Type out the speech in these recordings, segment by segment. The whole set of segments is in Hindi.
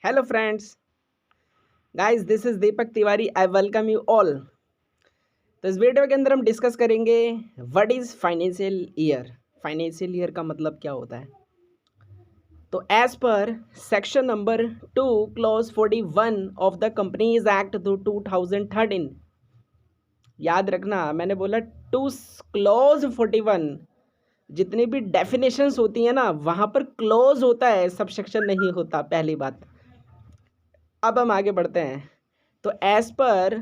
Hello friends, guys this is Deepak Tiwari. I welcome you all. तो इस वीडियो के अंदर हम डिस्कस करेंगे what is financial year. Financial year का मतलब क्या होता है। तो as per section number 2 clause 41 of the companies act 2013, याद रखना मैंने बोला टू क्लॉज 41, जितनी भी डेफिनेशंस होती हैं ना वहाँ पर क्लॉज होता है, सब सेक्शन नहीं होता, पहली बात। अब हम आगे बढ़ते हैं। तो as per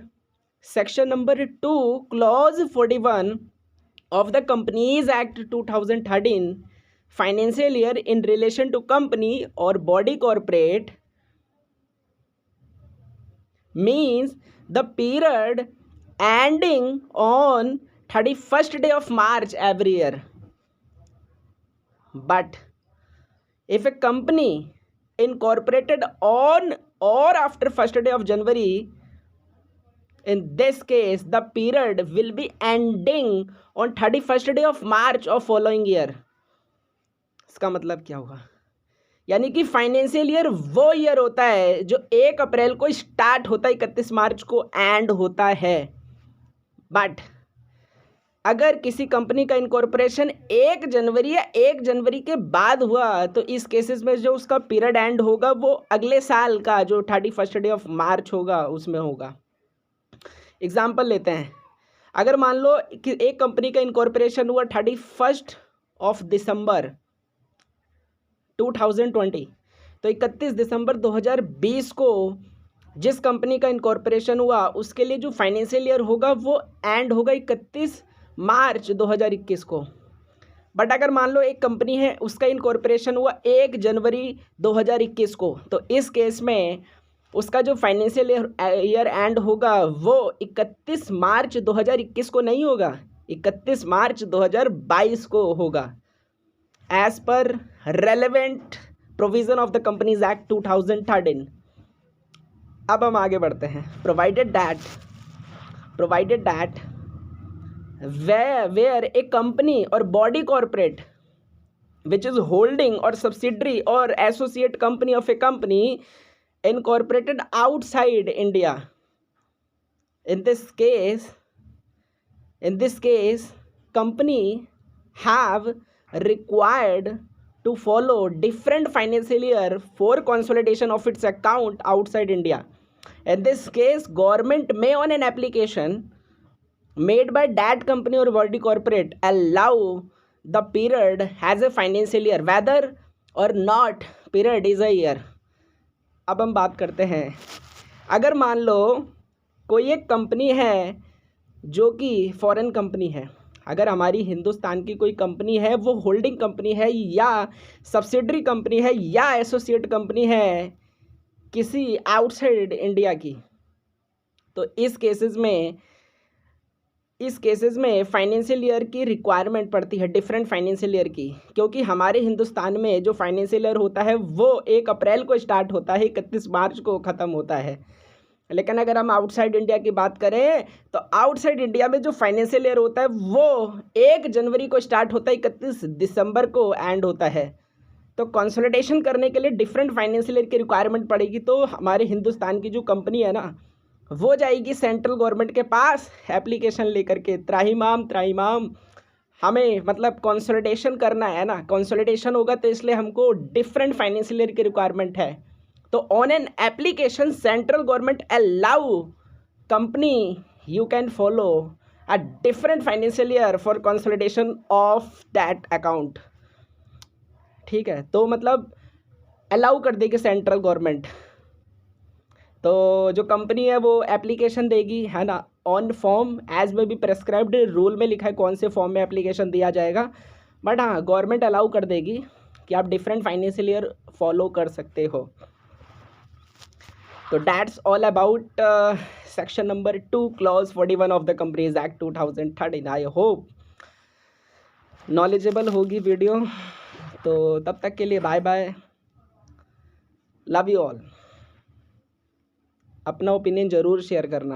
section number 2 clause 41 of the Companies Act 2013, financial year in relation to company or body corporate means the period ending on 31st day of March every year. But if a company incorporated on or after 1st day of January, in this case the period will be ending on 31st day of March of following year. इसका मतलब क्या होगा, यानी कि फाइनेंशियल ईयर वो ईयर होता है जो 1 अप्रैल को स्टार्ट होता है, 31 मार्च को एंड होता है। बट अगर किसी कंपनी का इनकॉर्पोरेशन 1 जनवरी या 1 जनवरी के बाद हुआ तो इस केसेस में जो उसका पीरियड एंड होगा वो अगले साल का जो 31st डे ऑफ मार्च होगा उसमें होगा। एग्जाम्पल लेते हैं, अगर मान लो कि एक कंपनी का इनकॉर्पोरेशन हुआ 31 ऑफ दिसंबर 2020, तो 31 दिसंबर 2020 को जिस कंपनी का इनकॉर्पोरेशन हुआ उसके लिए जो फाइनेंशियल ईयर होगा वो एंड होगा 31 मार्च 2021 को। बट अगर मान लो एक कंपनी है उसका इनकॉर्पोरेशन हुआ 1 जनवरी 2021 को, तो इस केस में उसका जो फाइनेंशियल ईयर एंड होगा वो 31 मार्च 2021 को नहीं होगा, 31 मार्च 2022 को होगा, एज पर relevant provision of the companies act 2013। अब हम आगे बढ़ते हैं। Provided that where a company or body corporate which is holding or subsidiary or associate company of a company incorporated outside India. In this case, company have required to follow different financial year for consolidation of its account outside India. In this case, government may on an application made by that company or body corporate allow the period as a financial year, whether or not period is a year. अब हम बात करते हैं, अगर मान लो कोई एक कंपनी है जो कि फॉरेन कंपनी है, अगर हमारी हिंदुस्तान की कोई कंपनी है वो होल्डिंग कंपनी है या सब्सिडरी कंपनी है या एसोसिएट कंपनी है किसी आउटसाइड इंडिया की, तो इस केसेस में फाइनेंशियल ईयर की रिक्वायरमेंट पड़ती है, डिफरेंट फाइनेंशियल ईयर की, क्योंकि हमारे हिंदुस्तान में जो फाइनेंशियल ईयर होता है वो 1 अप्रैल को स्टार्ट होता है, 31 मार्च को ख़त्म होता है। लेकिन अगर हम आउटसाइड इंडिया की बात करें तो आउटसाइड इंडिया में जो फाइनेंशियल ईयर होता है वो 1 जनवरी को स्टार्ट होता है, 31 दिसंबर को एंड होता है। तो कंसोलिडेशन करने के लिए डिफरेंट फाइनेंशियल ईयर की रिक्वायरमेंट पड़ेगी, तो हमारे हिंदुस्तान की जो कंपनी है ना वो जाएगी सेंट्रल गवर्नमेंट के पास एप्लीकेशन लेकर के, त्राहिमाम हमें मतलब कंसोलिडेशन करना है ना, कंसोलिडेशन होगा तो इसलिए हमको डिफरेंट फाइनेंशियल ईयर की रिक्वायरमेंट है। तो on an application central government allow company you can follow a different financial year for consolidation of that account. ठीक है, तो मतलब अलाउ कर देगी सेंट्रल गवर्नमेंट। तो जो कंपनी है वो एप्लीकेशन देगी, है ना, ऑन फॉर्म एज में भी प्रेस्क्राइब्ड रूल में लिखा है कौन से फॉर्म में एप्लीकेशन दिया जाएगा। बट हाँ, गवर्नमेंट अलाउ कर देगी कि आप डिफरेंट फाइनेंशियल ईयर फॉलो कर सकते हो। तो that's all about section number 2 clause 41 of the companies act 2013। I hope knowledgeable होगी वीडियो। तो तब तक के लिए bye bye, love you all. अपना ओपिनियन ज़रूर शेयर करना।